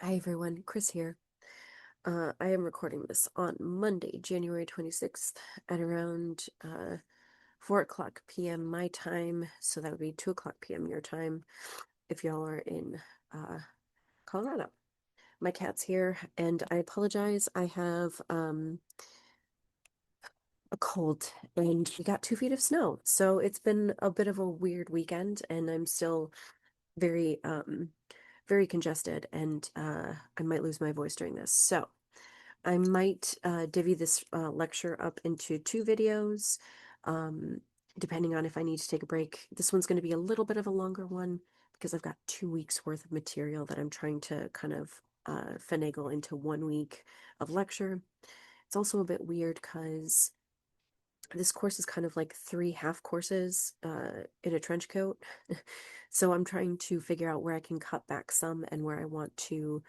Hi everyone, Chris here. I am recording this on Monday, January 26th at around 4 o'clock p.m. my time, so that would be 2 o'clock p.m. your time if y'all are in uh, Colorado. My cat's here, and I apologize. I have a cold, and we got 2 feet of snow, so it's been a bit of a weird weekend, and I'm still very very congested, and I might lose my voice during this. So I might divvy this lecture up into two videos, um, depending on if I need to take a break. This one's going to be a little bit of a longer one because I've got 2 weeks worth of material that I'm trying to kind of finagle into 1 week of lecture. It's also a bit weird because this course is kind of like three half courses in a trench coat. So I'm trying to figure out where I can cut back some and where I want to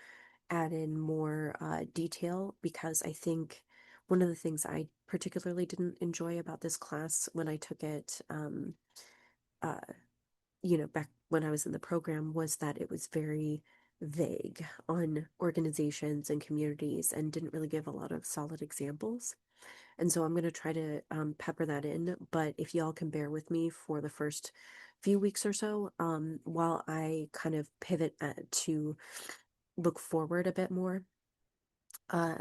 add in more detail, because I think one of the things I particularly didn't enjoy about this class when I took it, uh, back when I was in the program, was that it was very vague on organizations and communities and didn't really give a lot of solid examples. And so I'm going to try to pepper that in. But if y'all can bear with me for the first few weeks or so, while I kind of pivot to look forward a bit more, uh,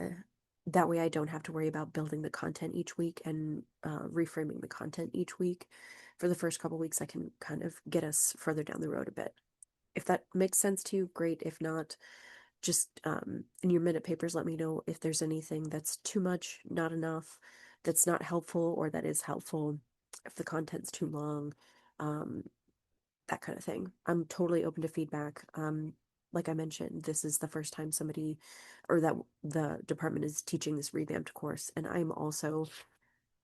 that way I don't have to worry about building the content each week and reframing the content each week. For the first couple weeks, I can kind of get us further down the road a bit. If that makes sense to you, great. If not, just in your minute papers, let me know if there's anything that's too much, not enough, that's not helpful, or that is helpful, if the content's too long, um, that kind of thing. I'm totally open to feedback. Like I mentioned, this is the first time somebody or that the department is teaching this revamped course, and I'm also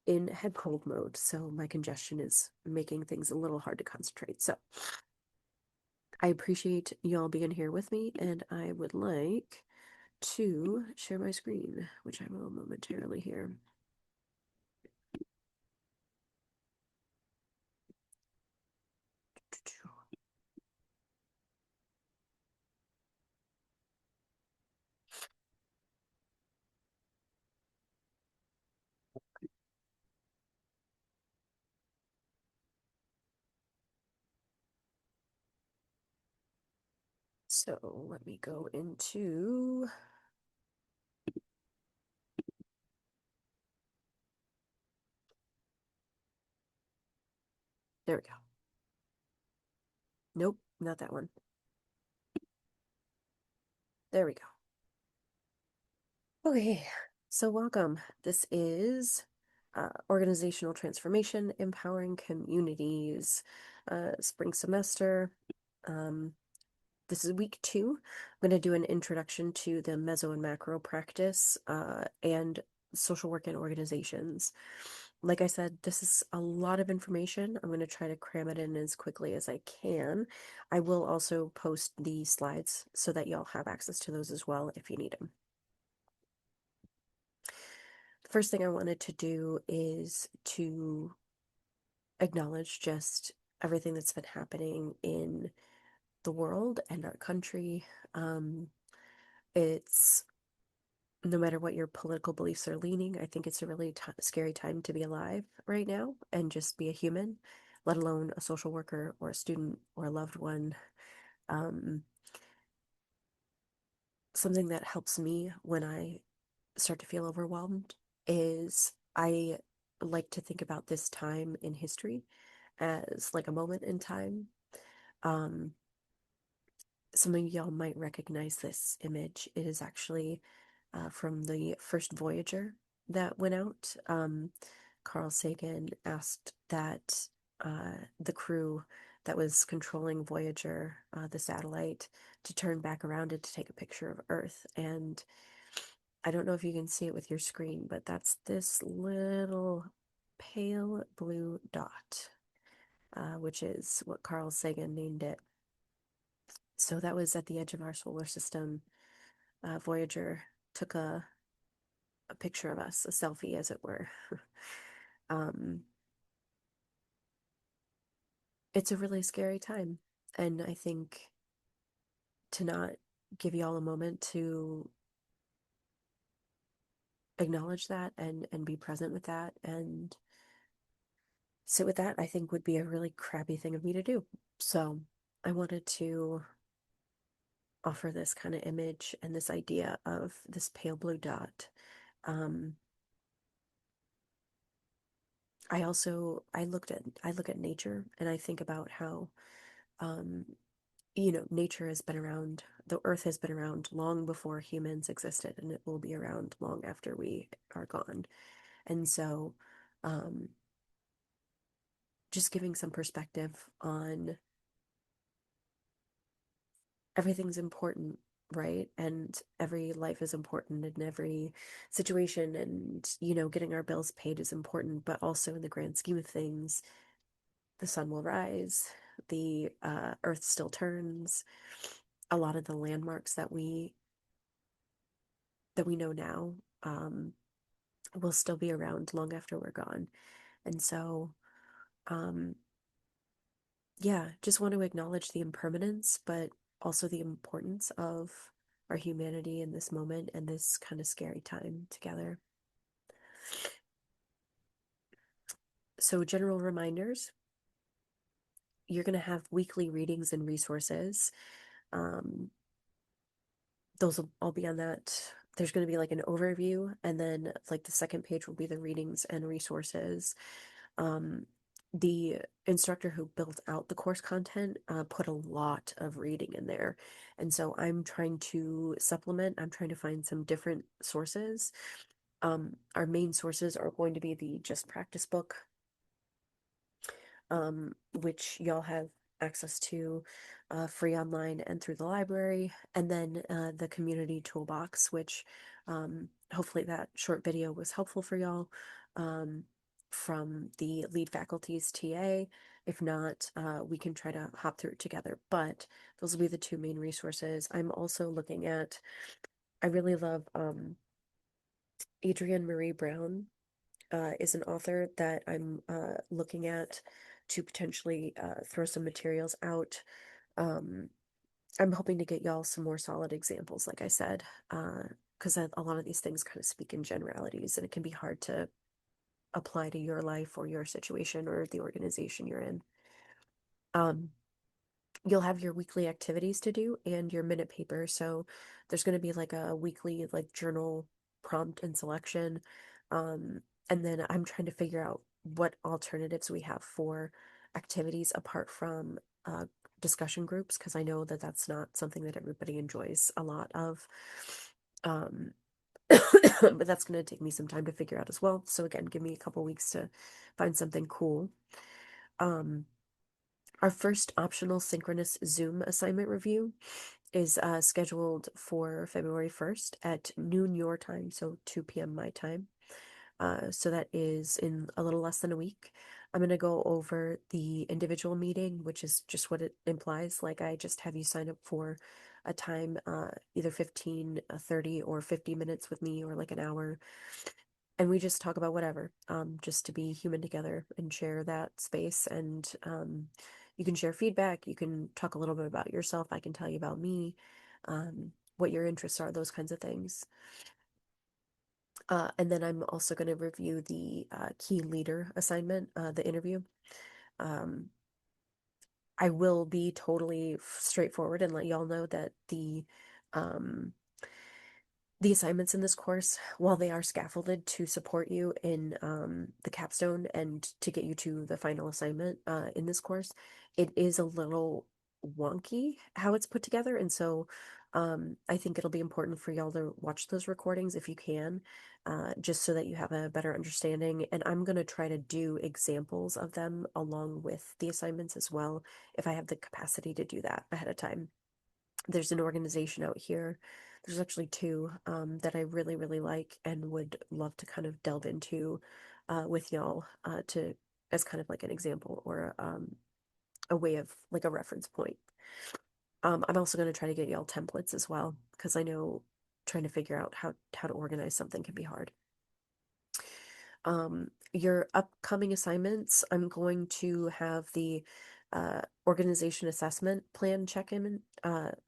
in head cold mode, so my congestion is making things a little hard to concentrate. So I appreciate y'all being here with me, and I would like to share my screen, which I will momentarily here. So let me go into, there we go. Nope, not that one. There we go. Okay, so welcome. This is Organizational Transformation, Empowering Communities, spring semester. Um, this is week 2. I'm going to do an introduction to the meso and macro practice and social work and organizations. Like I said, this is a lot of information. I'm going to try to cram it in as quickly as I can. I will also post the slides so that y'all have access to those as well if you need them. The first thing I wanted to do is to acknowledge just everything that's been happening in the world and our country. It's no matter what your political beliefs are leaning, I think it's a really scary time to be alive right now and just be a human, let alone a social worker or a student or a loved one. Um, Something that helps me when I start to feel overwhelmed is I like to think about this time in history as like a moment in time. Um, some of y'all might recognize this image. It is actually from the first Voyager that went out. Carl Sagan asked that the crew that was controlling Voyager, the satellite, to turn back around and to take a picture of Earth. And I don't know if you can see it with your screen, but that's this little pale blue dot, which is what Carl Sagan named it. So that was at the edge of our solar system. Voyager took a picture of us, a selfie, as it were. um, it's a really scary time. And I think to not give y'all a moment to acknowledge that and be present with that and sit with that, I think would be a really crappy thing of me to do. So I wanted to offer this kind of image and this idea of this pale blue dot. Um, I look at nature and I think about how um, nature has been around, the earth has been around long before humans existed, and it will be around long after we are gone. And so um, just giving some perspective on everything's important, right? And every life is important in every situation. And, getting our bills paid is important, but also in the grand scheme of things, the sun will rise, the earth still turns. A lot of the landmarks that we know now um, will still be around long after we're gone. And so, um, yeah, just want to acknowledge the impermanence, but also the importance of our humanity in this moment and this kind of scary time together. So, general reminders, you're going to have weekly readings and resources. Um, those will all be on that. There's going to be like an overview, and then like the second page will be the readings and resources. Um, the instructor who built out the course content put a lot of reading in there. And so I'm trying to supplement, I'm trying to find some different sources. Our main sources are going to be the Just Practice book, which y'all have access to free online and through the library, and then the community toolbox, which hopefully that short video was helpful for y'all from the lead faculty's TA. If not, we can try to hop through it together, but those will be the two main resources. I'm also looking at, I really love Adrienne Marie Brown is an author that I'm looking at to potentially throw some materials out. Um, I'm hoping to get y'all some more solid examples, like I said, because a lot of these things kind of speak in generalities, and it can be hard to apply to your life or your situation or the organization you're in. Um, you'll have your weekly activities to do and your minute paper. So there's going to be like a weekly like journal prompt and selection. Um, and then I'm trying to figure out what alternatives we have for activities apart from discussion groups, because I know that that's not something that everybody enjoys a lot of. Um, but that's going to take me some time to figure out as well. So again, give me a couple weeks to find something cool. Um, our first optional synchronous Zoom assignment review is scheduled for February 1st at noon your time, so 2 p.m. my time. So that is in a little less than a week. I'm going to go over the individual meeting, which is just what it implies. Like I just have you sign up for a time, either 15, 30, or 50 minutes with me, or like an hour. And we just talk about whatever, just to be human together and share that space. And you can share feedback. You can talk a little bit about yourself. I can tell you about me, what your interests are, those kinds of things. And then I'm also going to review the key leader assignment, the interview. Um, I will be totally straightforward and let y'all know that um, the assignments in this course, while they are scaffolded to support you in the capstone and to get you to the final assignment in this course, it is a little wonky how it's put together. And so I think it'll be important for y'all to watch those recordings if you can, just so that you have a better understanding. And I'm going to try to do examples of them along with the assignments as well, if I have the capacity to do that ahead of time. There's an organization out here. There's actually two that I really, really like and would love to kind of delve into with y'all to as kind of like an example or a way of like a reference point. I'm also going to try to get y'all templates as well, because I know trying to figure out how to organize something can be hard. Your upcoming assignments, I'm going to have the organization assessment plan check-in.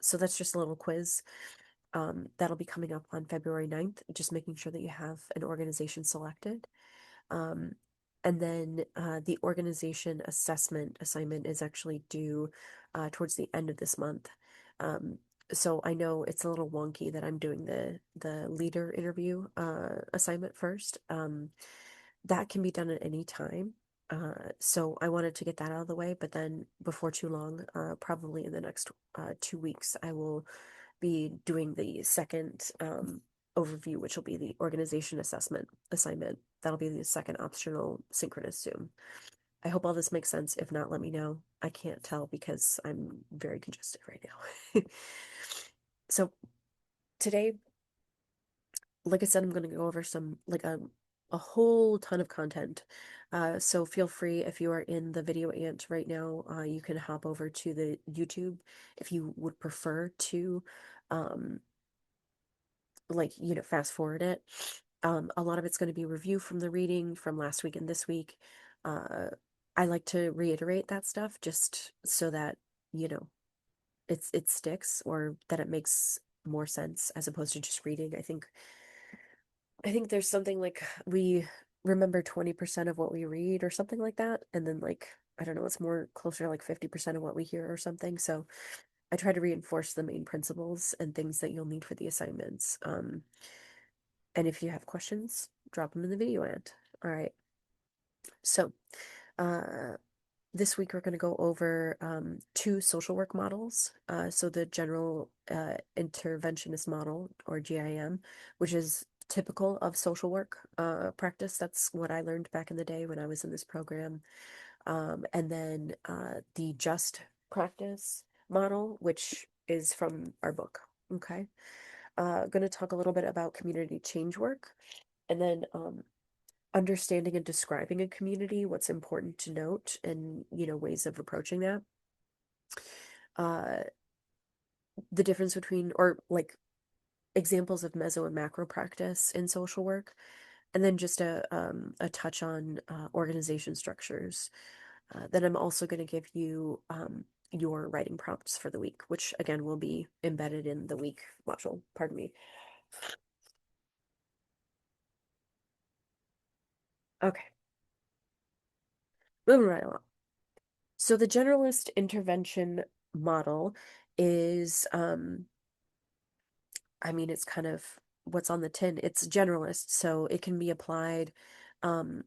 So that's just a little quiz. That'll be coming up on February 9th, just making sure that you have an organization selected. Um, and then the organization assessment assignment is actually due towards the end of this month. Um, so I know it's a little wonky that I'm doing the leader interview assignment first. That can be done at any time. So I wanted to get that out of the way, but then before too long, probably in the next 2 weeks, I will be doing the second overview, which will be the organization assessment assignment. That'll be the second optional synchronous Zoom. I hope all this makes sense. If not, let me know. I can't tell because I'm very congested right now. So today, like I said, I'm going to go over some like a whole ton of content. So feel free if you are in the video ant right now, you can hop over to the YouTube if you would prefer to um fast forward it. A lot of it's going to be review from the reading from last week and this week. Uh I like to reiterate that stuff just so that, you know, it sticks or that it makes more sense as opposed to just reading. I think there's something like we remember 20% of what we read or something like that. And then like, I don't know, it's more closer to like 50% of what we hear or something. So I try to reinforce the main principles and things that you'll need for the assignments. And if you have questions, drop them in the video end. All right. So, uh, this week we're going to go over two social work models. So the general interventionist model, or GIM, which is typical of social work practice. That's what I learned back in the day when I was in this program. And then the just practice model, which is from our book. Okay. Going to talk a little bit about community change work, and then understanding and describing a community, what's important to note, and ways of approaching that. Uh, the difference between, or like examples of meso and macro practice in social work, and then just a touch on organization structures. Then I'm also going to give you your writing prompts for the week, which again will be embedded in the week module. Pardon me. Okay, moving right along. So the generalist intervention model is, I mean, it's kind of what's on the tin. It's generalist, so it can be applied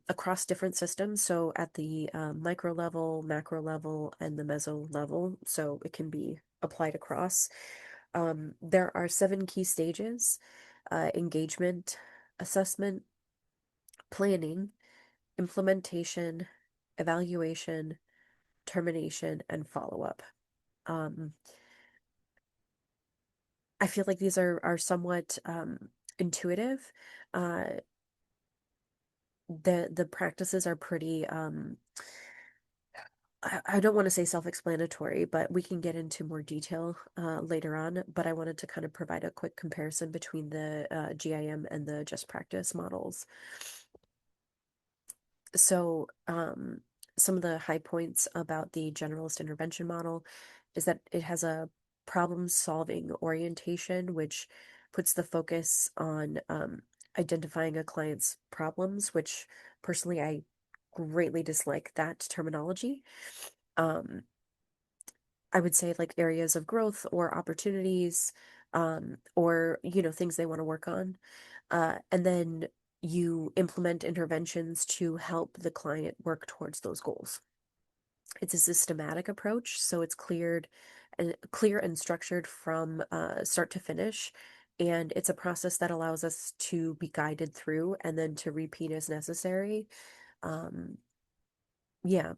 across different systems. So at the micro level, macro level, and the meso level. So it can be applied across. There are 7 key stages: engagement, assessment, planning, implementation, evaluation, termination, and follow-up. Um, I feel like these are somewhat intuitive. Uh, the practices are pretty I don't want to say self-explanatory, but we can get into more detail later on. But I wanted to kind of provide a quick comparison between the GIM and the just practice models. So, some of the high points about the generalist intervention model is that it has a problem-solving orientation, which puts the focus on identifying a client's problems, which personally I greatly dislike that terminology. Um, I would say like areas of growth or opportunities, or things they want to work on. And then you implement interventions to help the client work towards those goals. It's a systematic approach, so it's clear and structured from start to finish. And it's a process that allows us to be guided through and then to repeat as necessary. Um, yeah,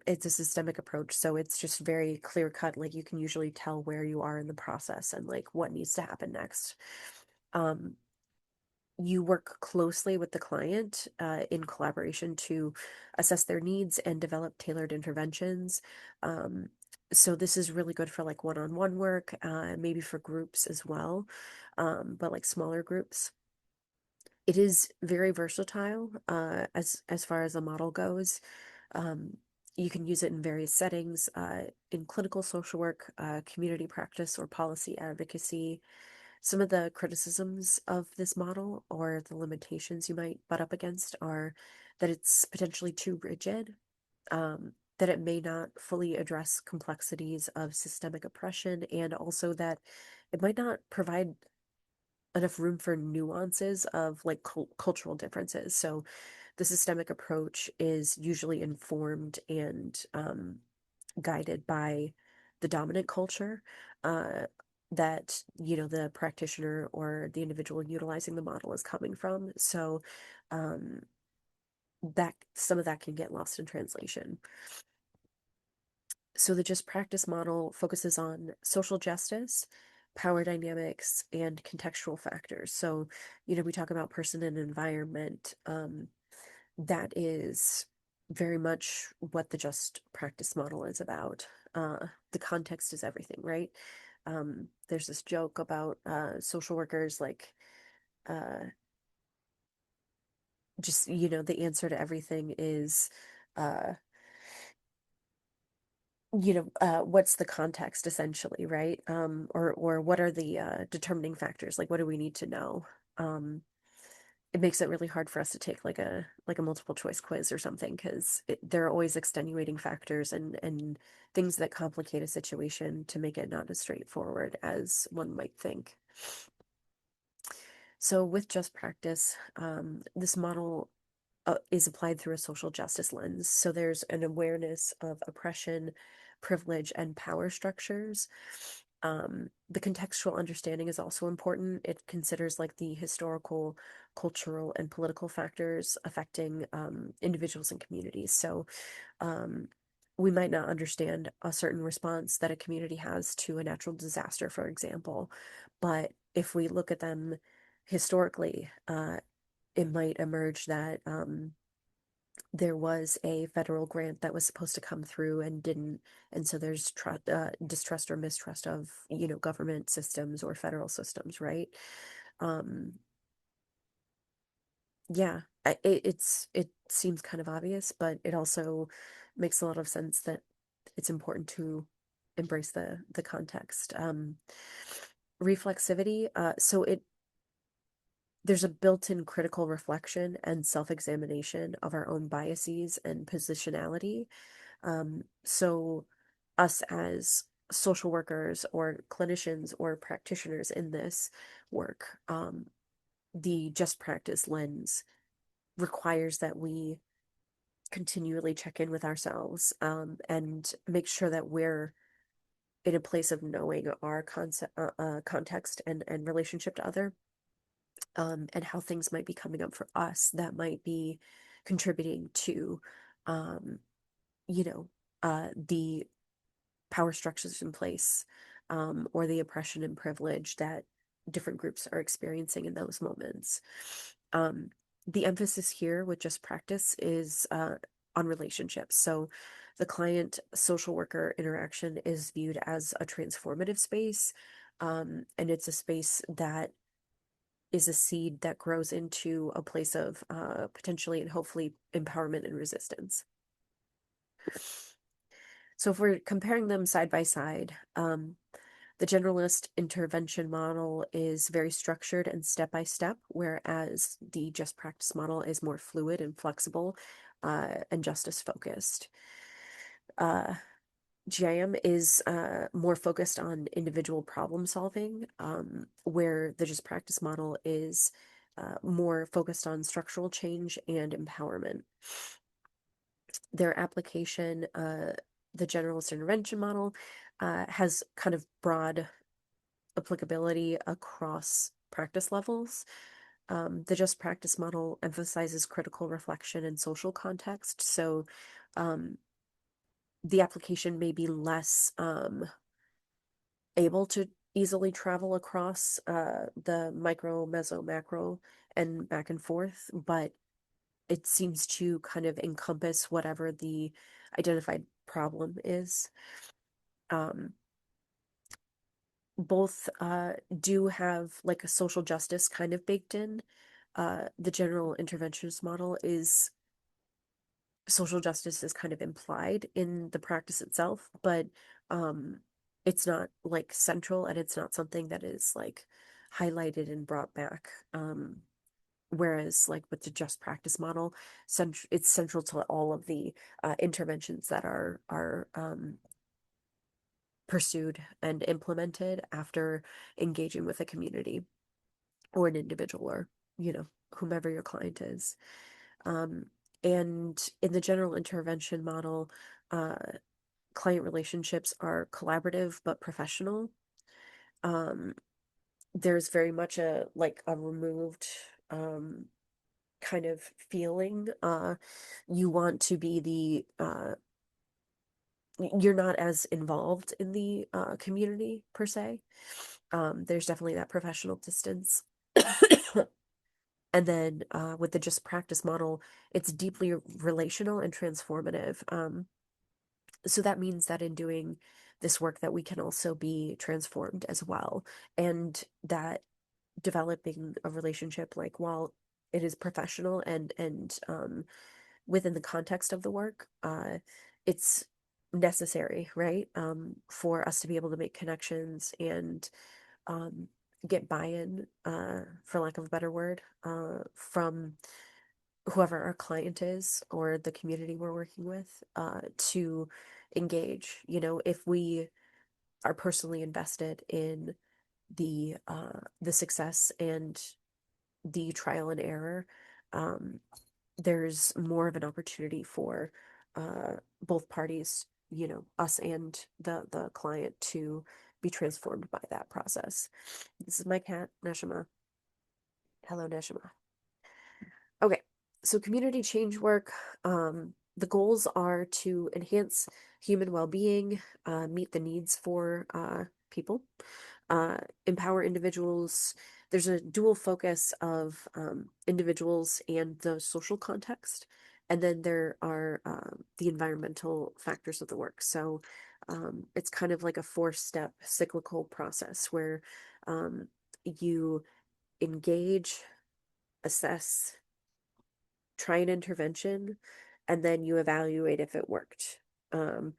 it's a systemic approach, so it's just very clear cut. Like you can usually tell where you are in the process and like what needs to happen next. Um, you work closely with the client in collaboration to assess their needs and develop tailored interventions. Um, so this is really good for like one-on-one work, maybe for groups as well, but like smaller groups. It is very versatile as far as the model goes. Um, You can use it in various settings, in clinical social work, community practice, or policy advocacy. Some of the criticisms of this model or the limitations you might butt up against are that it's potentially too rigid, that it may not fully address complexities of systemic oppression, and also that it might not provide enough room for nuances of like cultural differences. So the systemic approach is usually informed and guided by the dominant culture, uh, that the practitioner or the individual utilizing the model is coming from. So um, that some of that can get lost in translation. So the just practice model focuses on social justice, power dynamics, and contextual factors. So, we talk about person and environment. That is very much what the just practice model is about. The context is everything, right? There's this joke about social workers, like, uh, just, the answer to everything is, uh, what's the context essentially, right? Or what are the determining factors? Like, what do we need to know? Um, it makes it really hard for us to take like a multiple choice quiz or something because there are always extenuating factors and things that complicate a situation to make it not as straightforward as one might think. So with just practice, this model is applied through a social justice lens. So there's an awareness of oppression, privilege, and power structures. The contextual understanding is also important. It considers like the historical, cultural, and political factors affecting individuals and communities. So um, we might not understand a certain response that a community has to a natural disaster, for example, but if we look at them historically, it might emerge that there was a federal grant that was supposed to come through and didn't, and so there's distrust or mistrust of government systems or federal systems, right? um yeah, it seems kind of obvious, but it also makes a lot of sense that it's important to embrace the context. Reflexivity, so it there's a built-in critical reflection and self-examination of our own biases and positionality. So us as social workers or clinicians or practitioners in this work, the just practice lens requires that we continually check in with ourselves, and make sure that we're in a place of knowing our context and relationship to other, and how things might be coming up for us that might be contributing to, um, you know, the power structures in place, or the oppression and privilege that different groups are experiencing in those moments. Um, the emphasis here with just practice is on relationships. So the client social worker interaction is viewed as a transformative space, and it's a space that is a seed that grows into a place of potentially and hopefully empowerment and resistance. So if we're comparing them side by side, the generalist intervention model is very structured and step by step, whereas the just practice model is more fluid and flexible, and justice focused. Uh, GIM is more focused on individual problem solving, where the just practice model is more focused on structural change and empowerment. Their application, the generalist intervention model, has kind of broad applicability across practice levels. The just practice model emphasizes critical reflection and social context. So um, the application may be less able to easily travel across the micro, meso, macro, and back and forth, but it seems to kind of encompass whatever the identified problem is. Um, both do have like a social justice kind of baked in. The general interventionist model is social justice is kind of implied in the practice itself, but um, it's not like central and it's not something that is like highlighted and brought back. Whereas like with the just practice model, it's central to all of the interventions that are pursued and implemented after engaging with a community or an individual or, you know, whomever your client is. Um, and in the general intervention model, uh, client relationships are collaborative but professional. Um, there's very much a like a removed um, kind of feeling. You want to be you're not as involved in the community per se. There's definitely that professional distance. And then with the just practice model, it's deeply relational and transformative. So that means that in doing this work that we can also be transformed as well. And that developing a relationship, like while it is professional and within the context of the work, it's necessary, right? For us to be able to make connections and um, get buy-in, for lack of a better word, from whoever our client is or the community we're working with, to engage. You know, if we are personally invested in the success and the trial and error, um, there's more of an opportunity for both parties, you know, us and the client to be transformed by that process. This is my cat, Neshima. Hello, Neshima. Okay, so community change work, the goals are to enhance human well-being, meet the needs for people, uh, empower individuals. There's a dual focus of individuals and the social context, and then there are the environmental factors of the work. So it's kind of like a four-step cyclical process where um, you engage, assess, try an intervention, and then you evaluate if it worked. Um,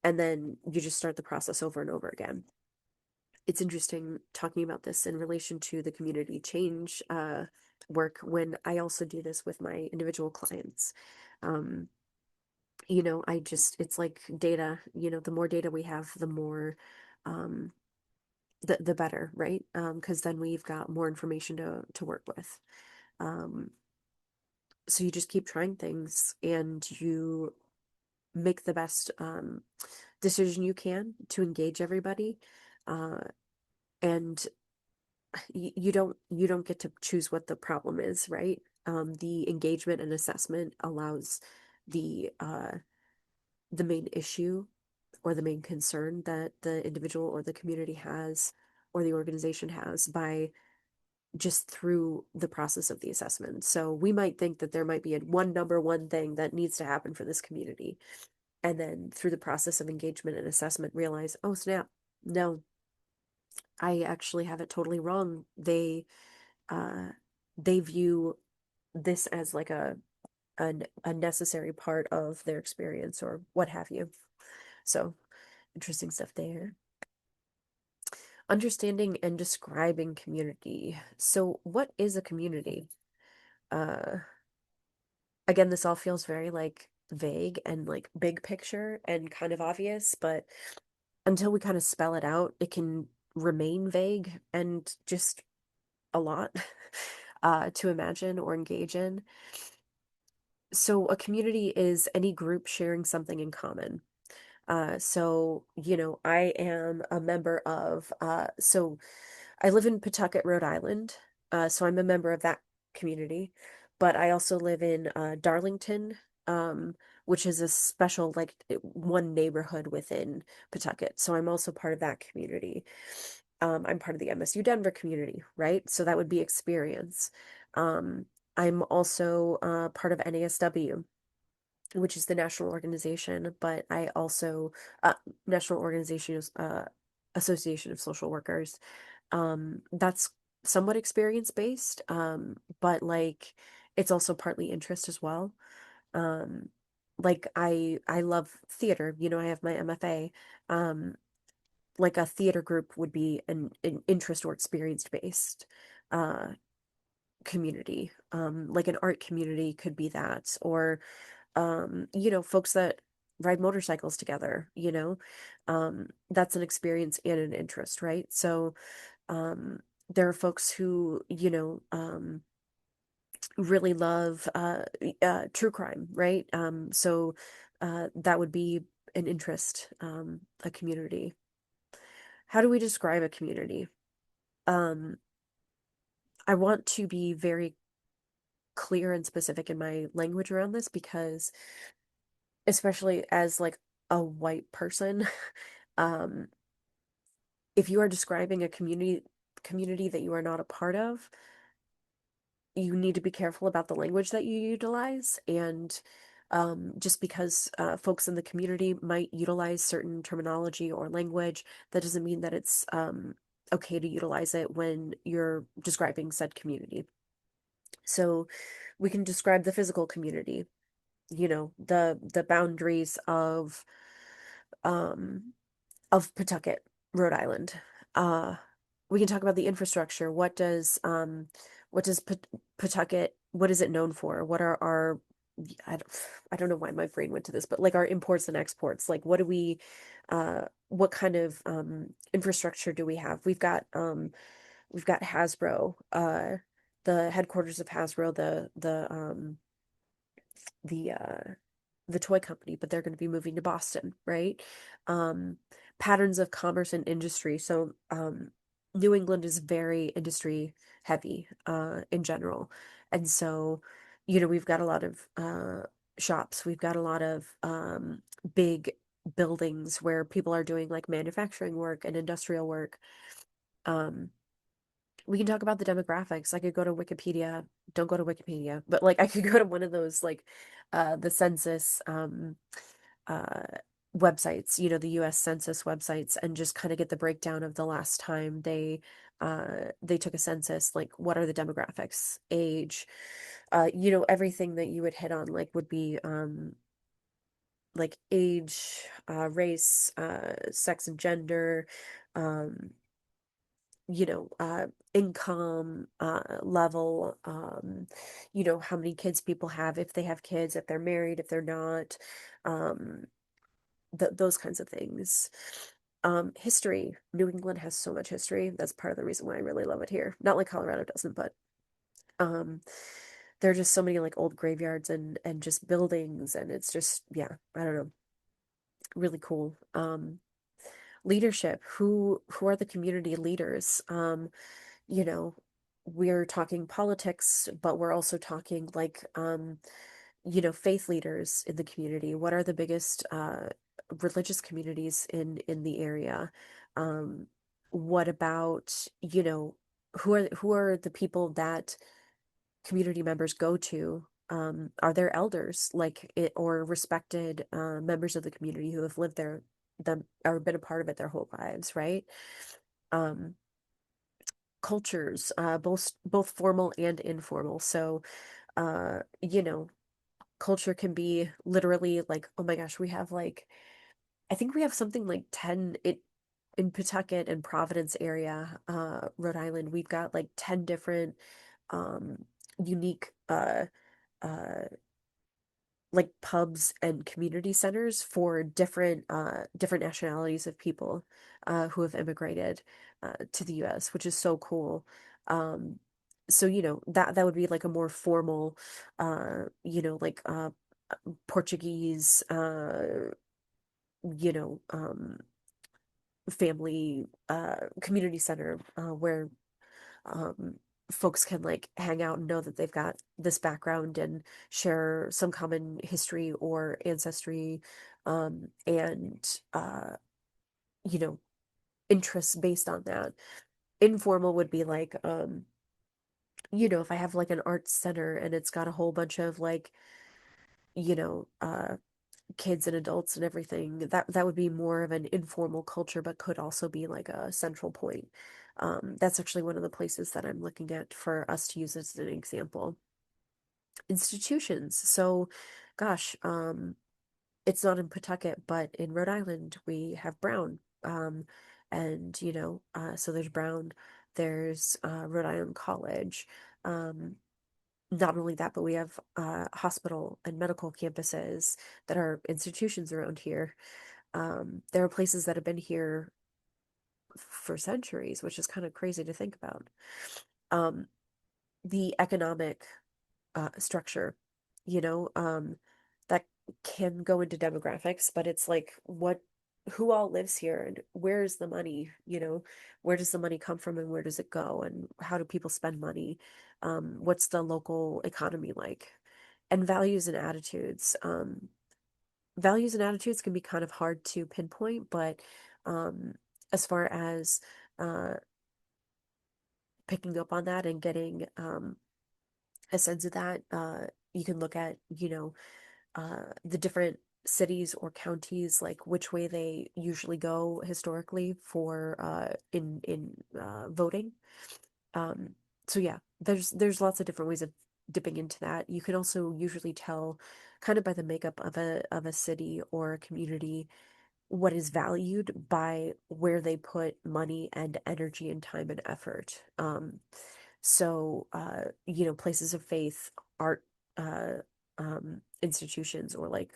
and then you just start the process over and over again. It's interesting talking about this in relation to the community change work when I also do this with my individual clients. Um, you know, it's like data, you know, the more data we have, the more, um, the better, right? Because then we've got more information to work with. Um, so you just keep trying things and you make the best decision you can to engage everybody. Uh, and you don't get to choose what the problem is, right? The engagement and assessment allows the main issue or the main concern that the individual or the community has or the organization has by just through the process of the assessment. So we might think that there might be a one number one thing that needs to happen for this community. And then through the process of engagement and assessment, realize, oh, snap, no, I actually have it totally wrong. Uh, they view this as like a necessary part of their experience or what have you. So interesting stuff there. Understanding and describing community. So what is a community? Uh, again, this all feels very like vague and like big picture and kind of obvious, but until we kind of spell it out, it can remain vague and just a lot to imagine or engage in. So a community is any group sharing something in common. So, you know, I am a member of, so I live in Pawtucket, Rhode Island. So I'm a member of that community, but I also live in Darlington, which is a special, like one neighborhood within Pawtucket. So I'm also part of that community. I'm part of the MSU Denver community, right? So that would be experience. Um, I'm also part of NASW, which is the national organization, but I also National Organization Association of Social Workers. That's somewhat experience based, but like it's also partly interest as well. Um, like I love theater, I have my MFA. Um, like a theater group would be an interest or experience based uh community. Like an art community could be that, or folks that ride motorcycles together, that's an experience and an interest, right? So um there are folks who, really love true crime, right? So that would be an interest, a community. How do we describe a community? Um, I want to be very clear and specific in my language around this because, especially as like a white person, um, if you are describing a community that you are not a part of, you need to be careful about the language that you utilize. And just because folks in the community might utilize certain terminology or language, that doesn't mean that it's okay to utilize it when you're describing said community. So we can describe the physical community, the boundaries um of Pawtucket, Rhode Island. Uh we can talk about the infrastructure. What does Pawtucket, what is it known for? What are our I don't, I don't know why my brain went to this, but like our imports and exports, like what kind of infrastructure do we have? We've got Hasbro, the headquarters of Hasbro, the the toy company, but they're going to be moving to Boston, right? Um, Patterns of commerce and industry. So, New England is very industry heavy, in general. And so, we've got a lot of shops, we've got a lot of big buildings where people are doing like manufacturing work and industrial work. Um, we can talk about the demographics. I could go to Wikipedia. Don't go to Wikipedia, but like I could go to one of those like the census uh websites, the US Census websites, and just kind of get the breakdown of the last time they took a census, like what are the demographics, age, everything that you would hit on like would be like age, race, sex and gender, um you know, uh, income level, how many kids people have, if they have kids, if they're married, if they're not, um, those kinds of things. History. New England has so much history. That's part of the reason why I really love it here. Not like Colorado doesn't, but um, there are just so many like old graveyards and just buildings, and it's just, yeah, I don't know, really cool. Leadership. Who are the community leaders? You know, we're talking politics, but we're also talking like, faith leaders in the community. What are the biggest religious communities in the area? Um, what about, who are the people that community members go to? Are there elders like it or respected members of the community who have lived there them or been a part of it their whole lives, right? Um, Cultures, both formal and informal. So, uh, you know, culture can be literally like, oh my gosh, we have like, I think we have something like 10 in Pawtucket and Providence area, Rhode Island. We've got like 10 different unique like pubs and community centers for different nationalities of people who have immigrated to the US, which is so cool. So that would be like a more formal like Portuguese you know family community center where um, folks can like hang out and know that they've got this background and share some common history or ancestry, and you know, interests based on that. Informal would be like, if I have like an arts center and it's got a whole bunch of like, you know, uh, kids and adults and everything, that would be more of an informal culture, but could also be like a central point. That's actually one of the places that I'm looking at for us to use as an example. Institutions. So, gosh, it's not in Pawtucket, but in Rhode Island we have Brown. And so there's Brown, there's Rhode Island College. Um, Not only that, but we have hospital and medical campuses that are institutions around here. There are places that have been here for centuries, which is kind of crazy to think about. Um, the economic structure, you know, that can go into demographics, but it's like who all lives here and where's the money, where does the money come from and where does it go and how do people spend money? What's the local economy like? And values and attitudes can be kind of hard to pinpoint, but um, as far as uh, picking up on that and getting a sense of that, you can look at, the different cities or counties, like which way they usually go historically for in voting. Um, so yeah, there's lots of different ways of dipping into that. You can also usually tell kind of by the makeup of a city or a community what is valued by where they put money and energy and time and effort. Places of faith, art, institutions, or like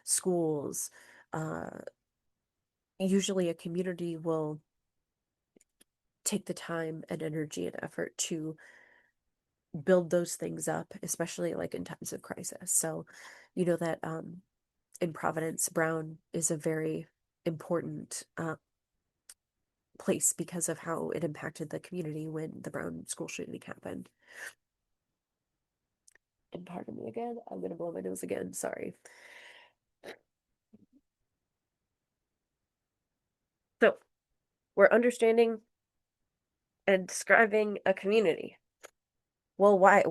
schools. Uh, Usually, a community will take the time and energy and effort to build those things up, especially like in times of crisis. So, you know that in Providence, Brown is a very important place because of how it impacted the community when the Brown school shooting happened. And pardon me again, I'm gonna blow my nose again. Sorry. So we're understanding and describing a community. Well, why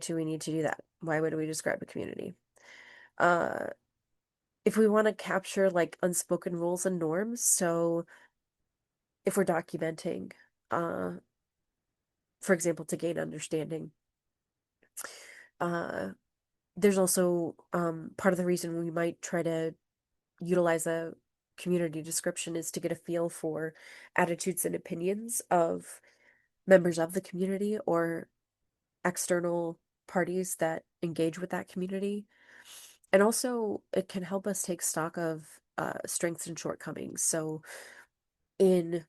do we need to do that? Why would we describe a community? Uh, if we want to capture like unspoken rules and norms, so if we're documenting, uh, for example, to gain understanding, uh, there's also part of the reason we might try to utilize a community description is to get a feel for attitudes and opinions of members of the community or external parties that engage with that community. And also, it can help us take stock of strengths and shortcomings. So, in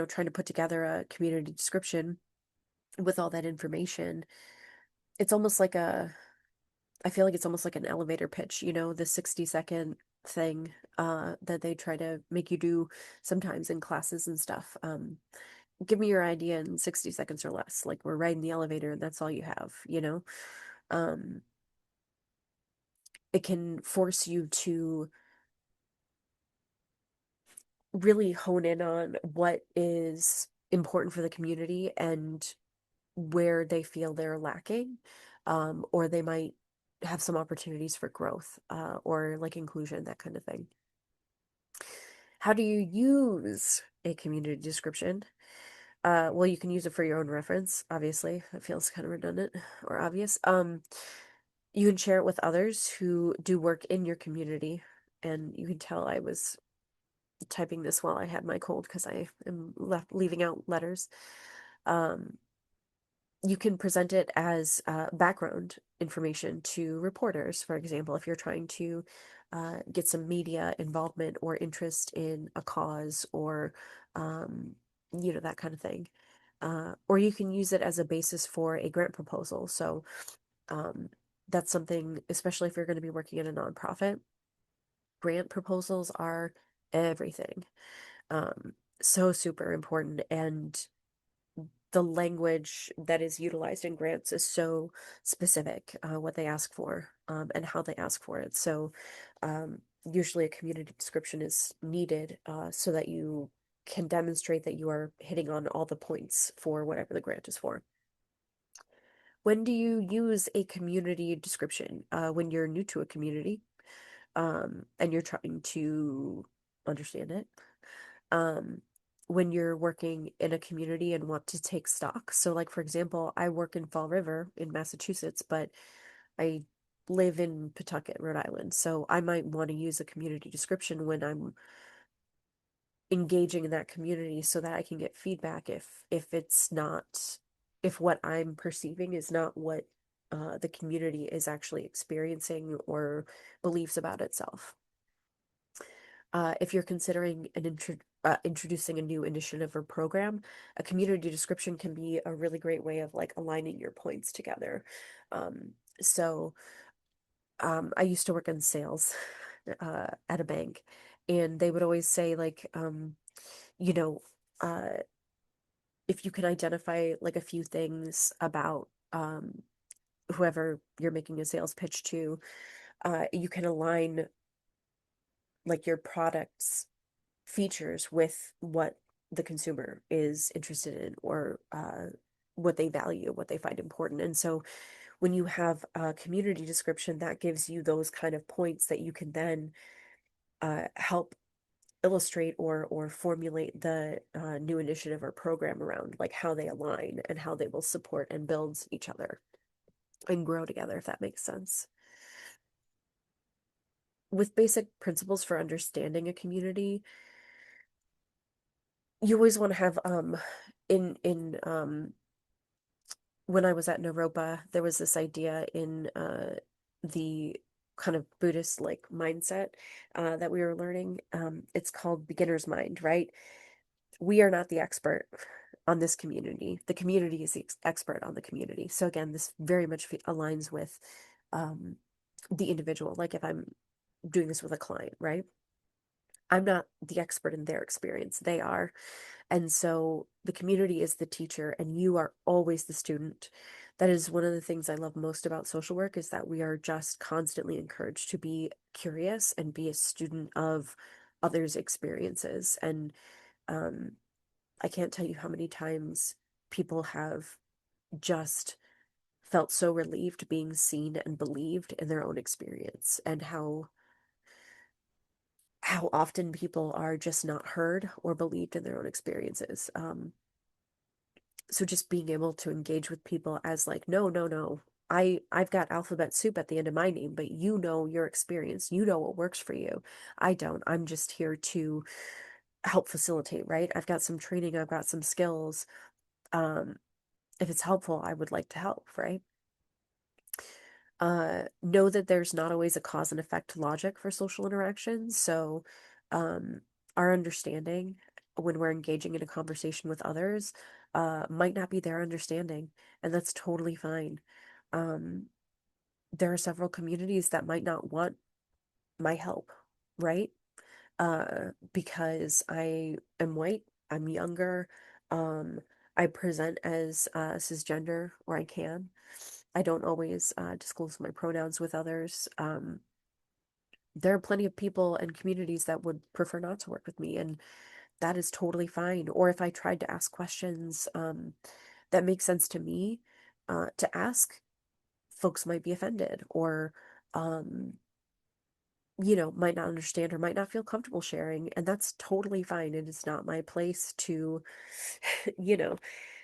trying to put together a community description with all that information, it's almost like I feel like it's almost like an elevator pitch, the 60-second thing that they try to make you do sometimes in classes and stuff. Give me your idea in 60 seconds or less. Like we're riding the elevator and that's all you have. Um, it can force you to really hone in on what is important for the community and where they feel they're lacking, or they might have some opportunities for growth, or like inclusion, that kind of thing. How do you use a community description? Well, you can use it for your own reference, obviously. That feels kind of redundant or obvious. You can share it with others who do work in your community, and you can tell I was typing this while I had my cold because I am leaving out letters. Um, you can present it as background information to reporters, for example, if you're trying to get some media involvement or interest in a cause or, um, that kind of thing. Or you can use it as a basis for a grant proposal. So um, that's something, especially if you're going to be working in a nonprofit, grant proposals are everything. Um, so super important. And the language that is utilized in grants is so specific, what they ask for, and how they ask for it. So, usually a community description is needed, so that you can demonstrate that you are hitting on all the points for whatever the grant is for. When do you use a community description? When you're new to a community, and you're trying to understand it. um, when you're working in a community and want to take stock. So, like, for example, I work in Fall River in Massachusetts, but I live in Pawtucket, Rhode Island, so I might want to use a community description when I'm engaging in that community so that I can get feedback if it's not if what I'm perceiving is not what the community is actually experiencing or believes about itself. If you're considering introducing a new initiative or program, a community description can be a really great way of like aligning your points together. Um, so I used to work in sales at a bank, and they would always say like, you know, uh, if you can identify like a few things about whoever you're making a sales pitch to, you can align like your product's features with what the consumer is interested in or what they value, what they find important. And so when you have a community description, that gives you those kind of points that you can then help illustrate or formulate the new initiative or program around, like how they align and how they will support and build each other and grow together, if that makes sense. With basic principles for understanding a community, you always want to have in when I was at Naropa, there was this idea in the kind of Buddhist like mindset that we were learning. It's called beginner's mind, right? We are not the expert on this community. The community is the expert on the community. So again, this very much aligns with um, the individual. Like if I'm doing this with a client, right? I'm not the expert in their experience. They are. And so the community is the teacher and you are always the student. That is one of the things I love most about social work is that we are just constantly encouraged to be curious and be a student of others' experiences. And um, I can't tell you how many times people have just felt so relieved being seen and believed in their own experience and how often people are just not heard or believed in their own experiences. So just being able to engage with people as like, no, no, no. I've got alphabet soup at the end of my name, but you know your experience. You know what works for you. I don't. I'm just here to help facilitate, right? I've got some training, I've got some skills. Um, if it's helpful, I would like to help, right? Know that there's not always a cause and effect logic for social interactions. So, um, our understanding when we're engaging in a conversation with others, might not be their understanding, and that's totally fine. Um, there are several communities that might not want my help, right? Because I am white, I'm younger, um, I present as cisgender, or I can. I don't always disclose my pronouns with others. There are plenty of people and communities that would prefer not to work with me, and that is totally fine. Or if I tried to ask questions that make sense to me to ask, folks might be offended or um, might not understand or might not feel comfortable sharing, and that's totally fine. It is not my place to, you know,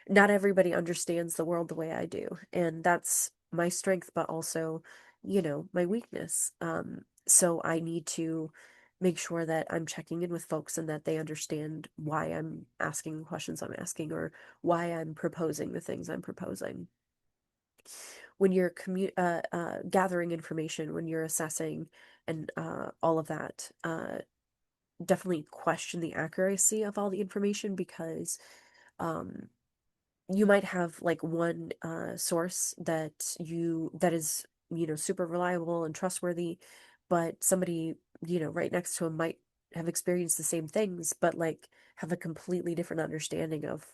not everybody understands the world the way I do, and that's my strength, but also, my weakness. So I need to make sure that I'm checking in with folks and that they understand why I'm asking the questions I'm asking or why I'm proposing the things I'm proposing. When you're gathering information, when you're assessing and all of that, definitely question the accuracy of all the information because um, you might have like one source that is super reliable and trustworthy, but somebody right next to him might have experienced the same things but like have a completely different understanding of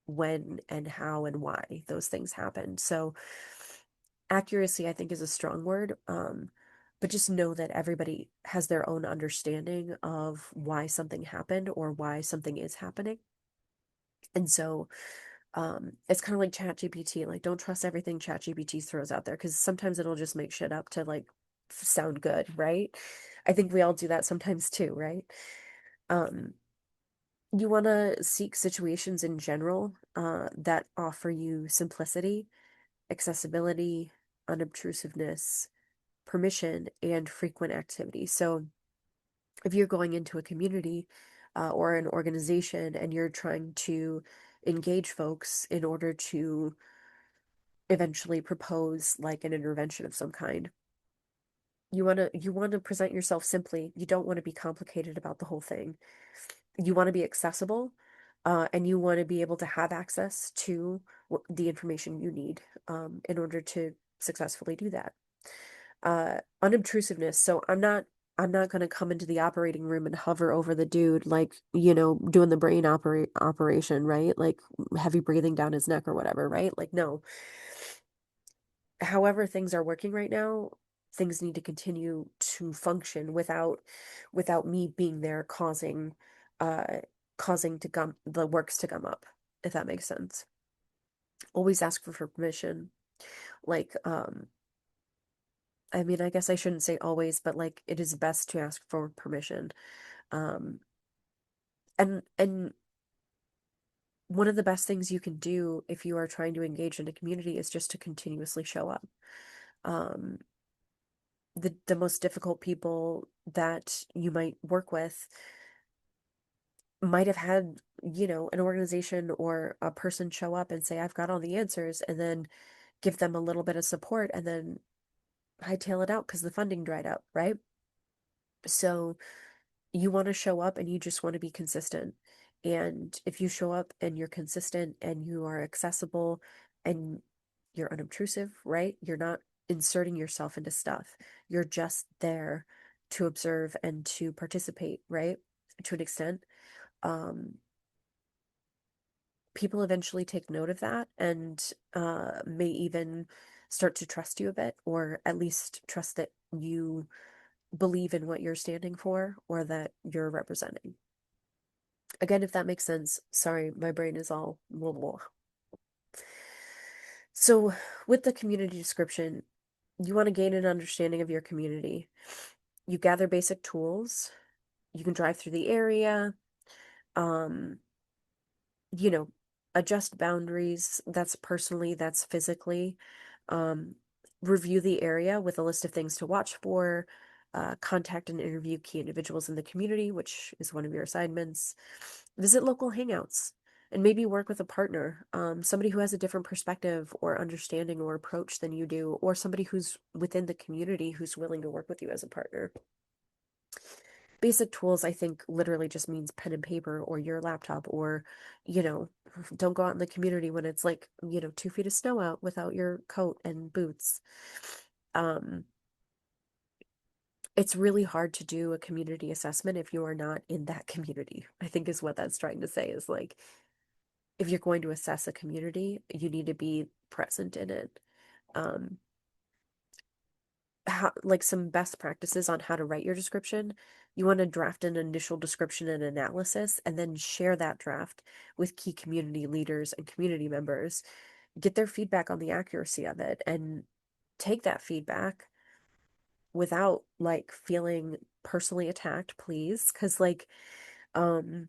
when and how and why those things happened. So accuracy I think is a strong word, but just know that everybody has their own understanding of why something happened or why something is happening. And so it's kind of like ChatGPT. Like, don't trust everything ChatGPT throws out there because sometimes it'll just make shit up to like sound good, right? I think we all do that sometimes too, right? Um, you want to seek situations in general that offer you simplicity, accessibility, unobtrusiveness, permission and frequent activity. So if you're going into a community or an organization and you're trying to engage folks in order to eventually propose like an intervention of some kind, you want to present yourself simply. You don't want to be complicated about the whole thing. You want to be accessible, and you want to be able to have access to the information you need in order to successfully do that. Unobtrusiveness. So I'm not going to come into the operating room and hover over the dude like, doing the brain operation, right? Like heavy breathing down his neck or whatever, right? Like no. However things are working right now, things need to continue to function without me being there uh causing to gum the works to gum up, if that makes sense. Always ask for permission. Like, I mean, I guess I shouldn't say always, but like it is best to ask for permission. Um, and one of the best things you can do if you are trying to engage in a community is just to continuously show up. Um, the most difficult people that you might work with might have had, an organization or a person show up and say, I've got all the answers, and then give them a little bit of support and then hightail it out because the funding dried up, right? So you want to show up and you just want to be consistent. And if you show up and you're consistent and you are accessible and you're unobtrusive, right? You're not inserting yourself into stuff. You're just there to observe and to participate, right? To an extent. Um, People eventually take note of that and may even start to trust you a bit, or at least trust that you believe in what you're standing for or that you're representing. Again, if that makes sense. Sorry, my brain is all blah, blah. So, with the community description, you want to gain an understanding of your community. You gather basic tools. You can drive through the area. Um, you know, adjust boundaries. That's personally, that's physically. Um, Review the area with a list of things to watch for. Contact and interview key individuals in the community, which is one of your assignments. Visit local hangouts and maybe work with a partner, somebody who has a different perspective or understanding or approach than you do, or somebody who's within the community who's willing to work with you as a partner. Basic tools, I think, literally just means pen and paper or your laptop, or, you know, don't go out in the community when it's like, 2 feet of snow out without your coat and boots. Um, it's really hard to do a community assessment if you are not in that community, I think is what that's trying to say is like, if you're going to assess a community, you need to be present in it. Um, like some best practices on how to write your description. You want to draft an initial description and analysis, and then share that draft with key community leaders and community members. Get their feedback on the accuracy of it, and take that feedback without like feeling personally attacked, please. Because, like, um,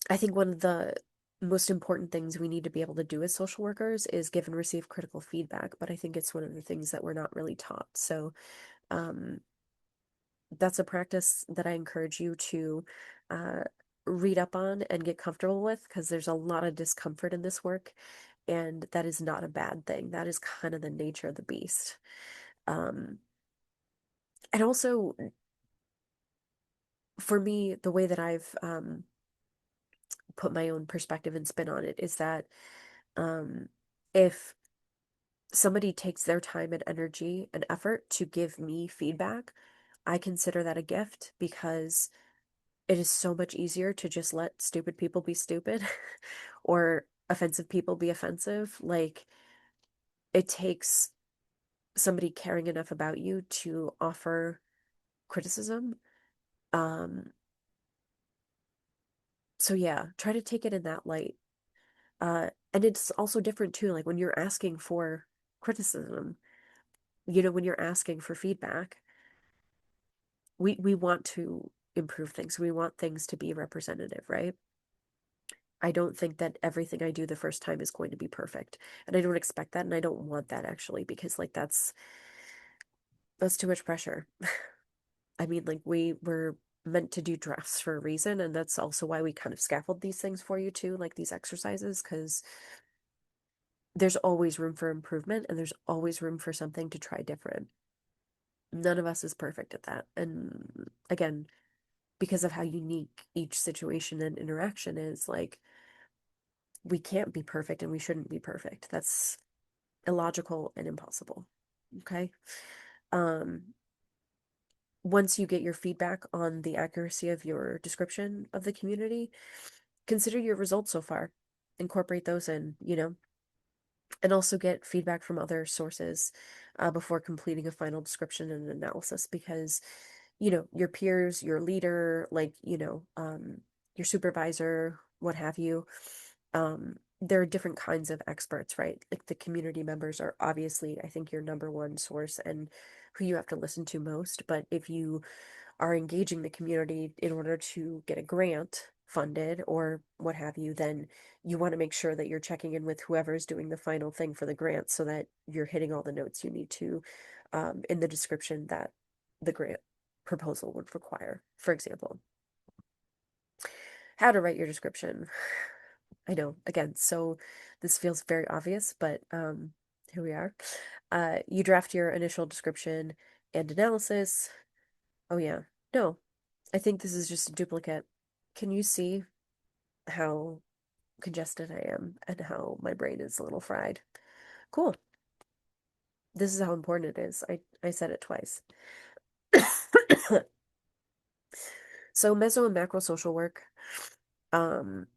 I think one of the most important things we need to be able to do as social workers is give and receive critical feedback. But I think it's one of the things that we're not really taught. So, um, that's a practice that I encourage you to uh, read up on and get comfortable with, because there's a lot of discomfort in this work, and that is not a bad thing. That is kind of the nature of the beast. Um, and also, for me, the way that I've put my own perspective and spin on it is that um, if somebody takes their time and energy and effort to give me feedback, I consider that a gift, because it is so much easier to just let stupid people be stupid or offensive people be offensive. Like, it takes somebody caring enough about you to offer criticism. Um, so yeah, try to take it in that light. And it's also different too, like when you're asking for criticism, when you're asking for feedback, we want to improve things. We want things to be representative, right? I don't think that everything I do the first time is going to be perfect. And I don't expect that. And I don't want that actually, because like That's too much pressure. I mean, like we were meant to do drafts for a reason, and that's also why we kind of scaffold these things for you too, like these exercises, because there's always room for improvement and there's always room for something to try different. None of us is perfect at that. And again, because of how unique each situation and interaction is, like we can't be perfect and we shouldn't be perfect. That's illogical and impossible. Okay. Um, Once you get your feedback on the accuracy of your description of the community, consider your results so far. Incorporate those in, and also get feedback from other sources before completing a final description and analysis because, your peers, your leader, like, your supervisor, what have you, there are different kinds of experts, right? Like the community members are obviously, I think, your number one source and who you have to listen to most. But if you are engaging the community in order to get a grant funded or what have you, then you want to make sure that you're checking in with whoever is doing the final thing for the grant so that you're hitting all the notes you need to in the description that the grant proposal would require. For example, how to write your description. I know, again, so this feels very obvious, but here we are. You draft your initial description and analysis. Oh, yeah. No, I think this is just a duplicate. Can you see how congested I am and how my brain is a little fried? Cool. This is how important it is. I said it twice. So meso and macro social work. Um,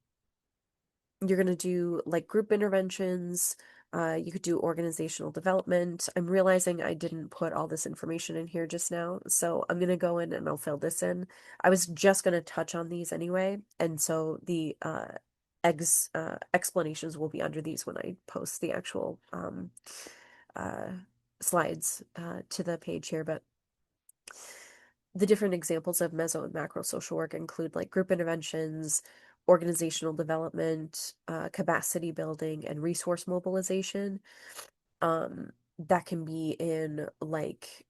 you're gonna do like group interventions. You could do organizational development. I'm realizing I didn't put all this information in here just now, so I'm gonna go in and I'll fill this in. I was just gonna touch on these anyway, and so the explanations will be under these when I post the actual uh, slides to the page here. But the different examples of meso and macro social work include like group interventions, organizational development, capacity building, and resource mobilization. That can be in like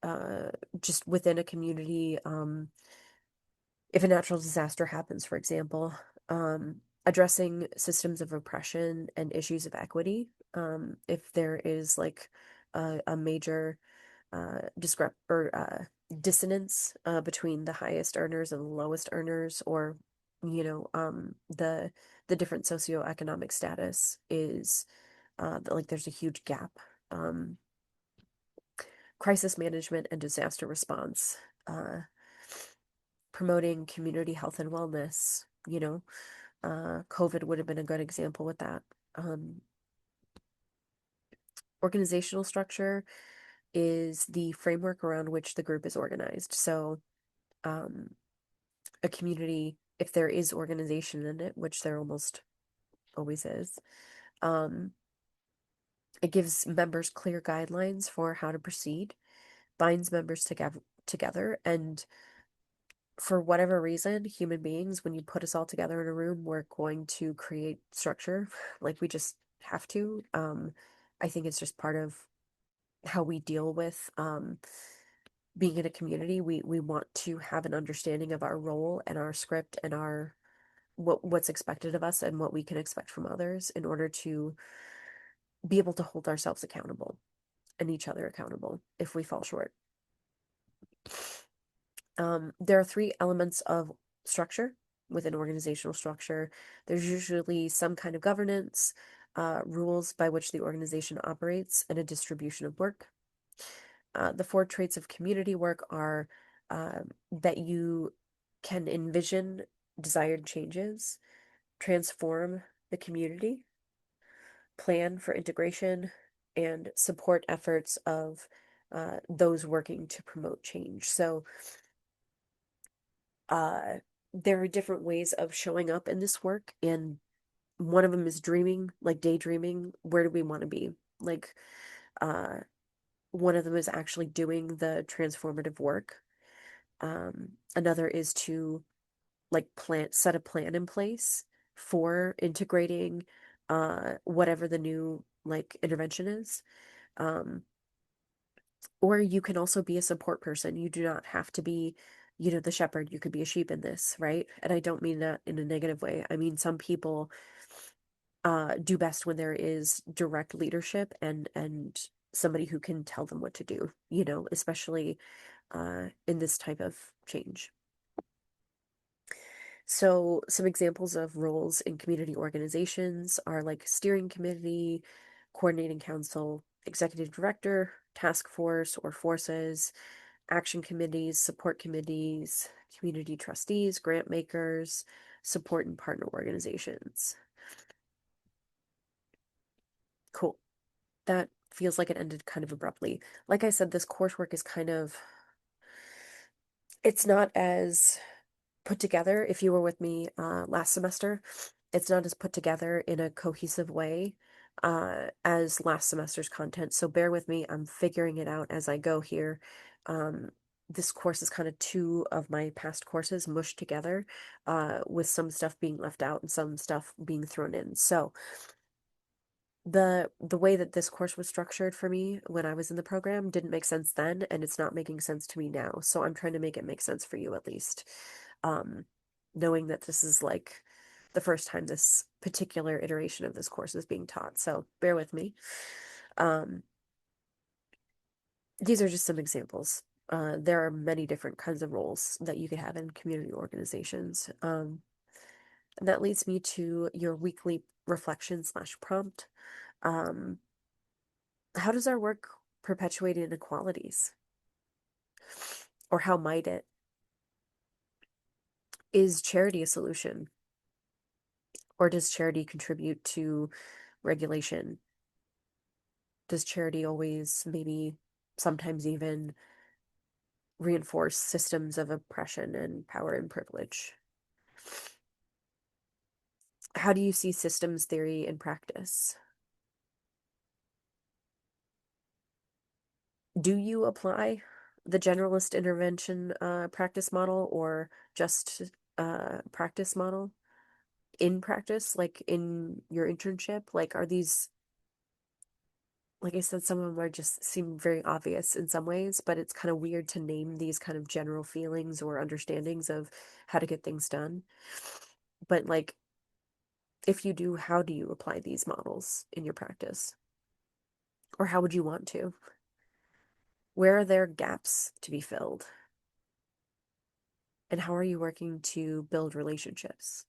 just within a community. If a natural disaster happens, for example, addressing systems of oppression and issues of equity. If there is like a major discrep or dissonance between the highest earners and the lowest earners, or the different socioeconomic status is like there's a huge gap. Um, Crisis management and disaster response, uh, promoting community health and wellness. COVID would have been a good example with that. Um, Organizational structure is the framework around which the group is organized. So, um, a community, if there is organization in it, which there almost always is, um, it gives members clear guidelines for how to proceed, binds members together, and for whatever reason, human beings, when you put us all together in a room, we're going to create structure. Like we just have to. I think it's just part of how we deal with being in a community. We want to have an understanding of our role and our script and our what's expected of us and what we can expect from others in order to be able to hold ourselves accountable and each other accountable if we fall short. There are three elements of structure within organizational structure. There's usually some kind of governance, rules by which the organization operates, and a distribution of work. The four traits of community work are that you can envision desired changes, transform the community, plan for integration, and support efforts of those working to promote change. So, uh, there are different ways of showing up in this work, and one of them is dreaming, like daydreaming. Where do we want to be? Like, uh, one of them is actually doing the transformative work. Another is to like set a plan in place for integrating whatever the new like intervention is. Um, Or you can also be a support person. You do not have to be, the shepherd. You could be a sheep in this, right? And I don't mean that in a negative way. I mean, some people do best when there is direct leadership and somebody who can tell them what to do, especially in this type of change. So, some examples of roles in community organizations are like steering committee, coordinating council, executive director, task force or forces, action committees, support committees, community trustees, grant makers, support and partner organizations. Cool. That feels like it ended kind of abruptly. Like I said, this coursework is it's not as put together. If you were with me last semester, it's not as put together in a cohesive way as last semester's content. So bear with me. I'm figuring it out as I go here. Um, this course is kind of two of my past courses mushed together with some stuff being left out and some stuff being thrown in. So the way that this course was structured for me when I was in the program didn't make sense then, and it's not making sense to me now. So I'm trying to make it make sense for you at least. Um, Knowing that this is like the first time this particular iteration of this course is being taught. So bear with me. Um, these are just some examples. There are many different kinds of roles that you could have in community organizations. And that leads me to your weekly reflection slash prompt. Um, how does our work perpetuate inequalities? Or how might it? Is charity a solution? Or does charity contribute to regulation? Does charity always, maybe sometimes even, reinforce systems of oppression and power and privilege? How do you see systems theory in practice? Do you apply the generalist intervention practice model or just practice model in practice, like in your internship? Like, are these, like I said, some of them are just seem very obvious in some ways, but it's kind of weird to name these kind of general feelings or understandings of how to get things done. But like, if you do, how do you apply these models in your practice? Or how would you want to? Where are there gaps to be filled? And how are you working to build relationships?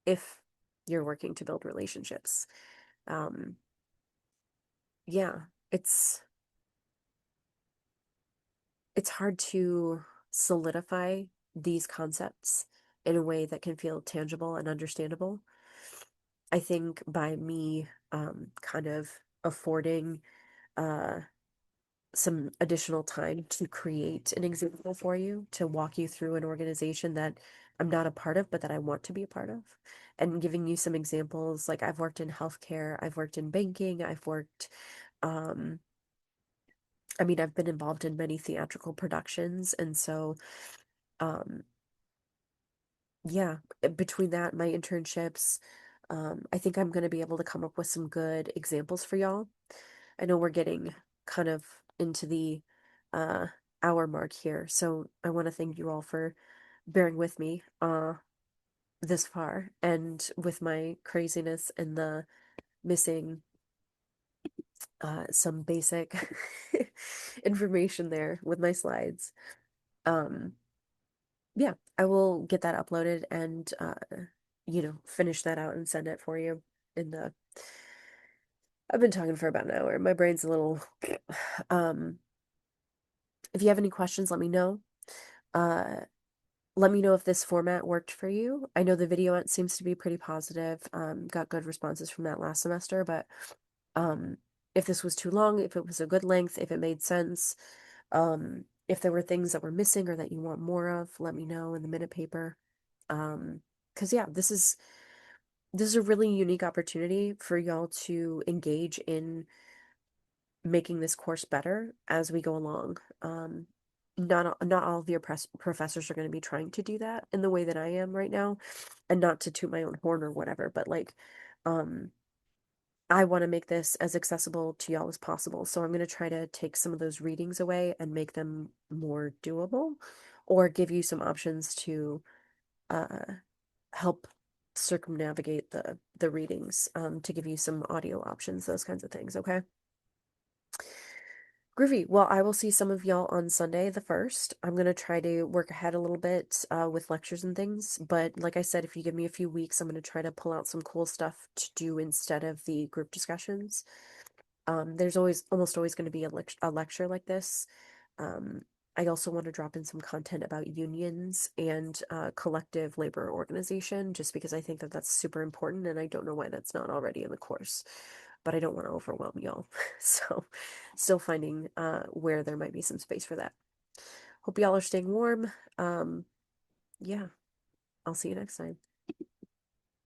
If you're working to build relationships. Um, yeah, it's it's hard to solidify these concepts in a way that can feel tangible and understandable. I think by me kind of affording uh, some additional time to create an example for you, to walk you through an organization that I'm not a part of, but that I want to be a part of, and giving you some examples. Like I've worked in healthcare, I've worked in banking, um, I mean, I've been involved in many theatrical productions, and so um, yeah, between that, my internships, I think I'm going to be able to come up with some good examples for y'all. I know we're getting kind of into the uh, hour mark here, so I want to thank you all for bearing with me this far and with my craziness and the missing some basic information there with my slides. Um, yeah, I will get that uploaded and finish that out and send it for you in the I've been talking for about an hour. My brain's a little um if you have any questions, let me know. Uh let me know if this format worked for you. I know the video seems to be pretty positive. Got good responses from that last semester, but um if this was too long, if it was a good length, if it made sense, if there were things that were missing or that you want more of, let me know in the minute paper. Because yeah, this is a really unique opportunity for y'all to engage in making this course better as we go along. Not all of your professors are going to be trying to do that in the way that I am right now, and not to toot my own horn or whatever, but like, um, I want to make this as accessible to y'all as possible. So I'm going to try to take some of those readings away and make them more doable, or give you some options to uh, help circumnavigate the readings, to give you some audio options, those kinds of things. Okay. Groovy. Well, I will see some of y'all on Sunday the 1st. I'm going to try to work ahead a little bit with lectures and things. But like I said, if you give me a few weeks, I'm going to try to pull out some cool stuff to do instead of the group discussions. There's almost always going to be a lecture like this. Um, I also want to drop in some content about unions and collective labor organization, just because I think that that's super important, and I don't know why that's not already in the course. But I don't want to overwhelm y'all. So, still finding where there might be some space for that. Hope y'all are staying warm. Yeah, I'll see you next time.